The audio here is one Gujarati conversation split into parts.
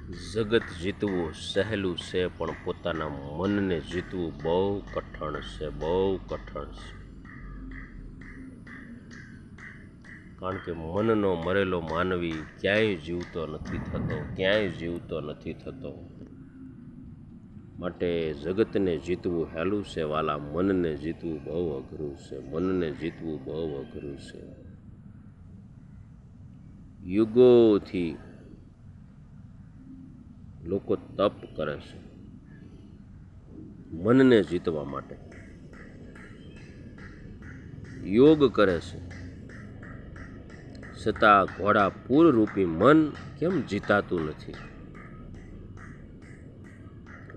જગત જીતવું સહેલું છે, પણ પોતાના મનને જીતવું બહુ કઠણ છે, બહુ કઠણ છે. કારણ કે મનનો મરેલો માનવી ક્યાંય જીવતો નથી થતો, ક્યાંય જીવતો નથી થતો. માટે જગતને જીતવું હેલું છે વાલા, મનને જીતવું બહુ અઘરું છે, મનને જીતવું બહુ અઘરું છે. યુગોથી લોકો તપ કરે છે મનને જીતવા માટે, યોગ કરે છે, છતાં ઘોડા પૂરરૂપી મન કેમ જીતાતું નથી?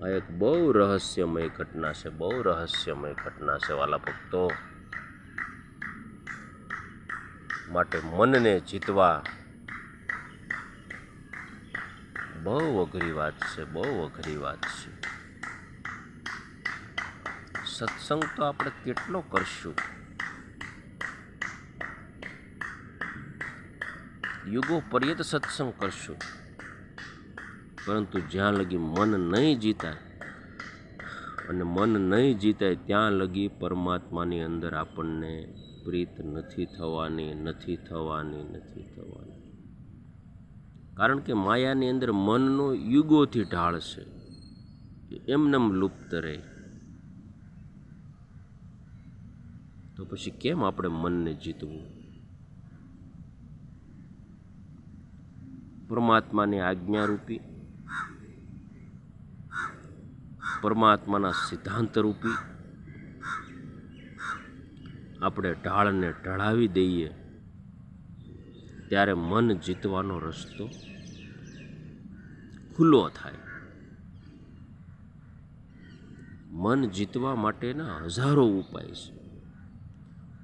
આ એક બહુ રહસ્યમય ઘટના છે, બહુ રહસ્યમય ઘટના છે વાલા ભક્તો. માટે મનને જીતવા બહુ અઘરી વાત છે, બહુ અઘરી વાત છે. સત્સંગ તો આપણે કેટલો કરશું, યુગો પર્યત સત્સંગ કરશું, પરંતુ જ્યાં લગી મન નહીં જીતાય, અને મન નહીં જીતાય ત્યાં લગી પરમાત્માની અંદર આપણને પ્રીત નથી થવાની, નથી થવાની, નથી થવાની. કારણ કે માયાની અંદર મનનો યુગોથી ઢાળ છે, એમનેમ લુપ્ત રહે. તો પછી કેમ આપણે મનને જીતવું? પરમાત્માની આજ્ઞારૂપી, પરમાત્માના સિદ્ધાંત રૂપી આપણે ઢાળને ઢળાવી દઈએ, ત્યારે મન જીતવાનો રસ્તો ખુલ્લો થાય. મન જીતવા માટેના હજારો ઉપાય છે,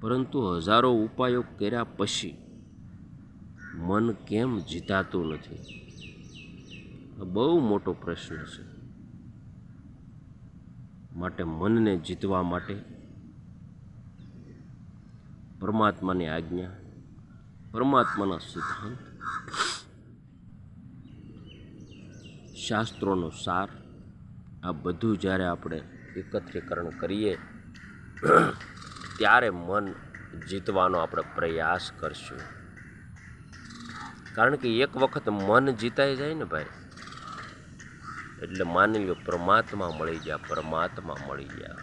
પરંતુ હજારો ઉપાયો કર્યા પછી મન કેમ જીતાતું નથી? આ બહુ મોટો પ્રશ્ન છે. માટે મનને જીતવા માટે પરમાત્માની આજ્ઞા, પરમાત્માના સિદ્ધાંત, શાસ્ત્રોનો સાર, આ બધું જ્યારે આપણે એકત્રીકરણ કરીએ ત્યારે મન જીતવાનો આપણે પ્રયાસ કરશું. કારણ કે એક વખત મન જીતાઈ જાય ને ભાઈ, એટલે માની લો પરમાત્મા મળી ગયા, પરમાત્મા મળી ગયા.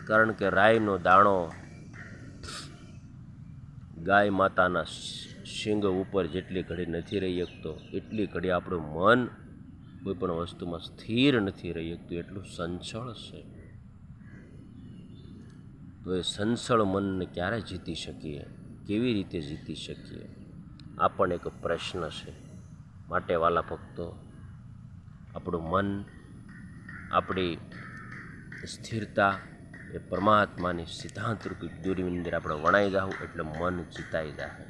કારણ કે રાઈનો દાણો ગાય માતાના શિંગ ઉપર જેટલી ઘડી નથી રહી શકતો, એટલી ઘડી આપણું મન કોઈ પણ વસ્તુમાં સ્થિર નથી રહી શકતું, એટલું સંચળ છે. તો એ સંચળ મનને ક્યારે જીતી શકીએ? કેવી રીતે જીતી શકીએ? આ પણ એક પ્રશ્ન છે. માટે વાલા ભક્તો, આપણું મન, આપણી સ્થિરતા એ પરમાત્માની સિદ્ધાંત રૂપી દોરીની અંદર આપણે વણાઈ જાઉં એટલે મન જીતાઈ જાય.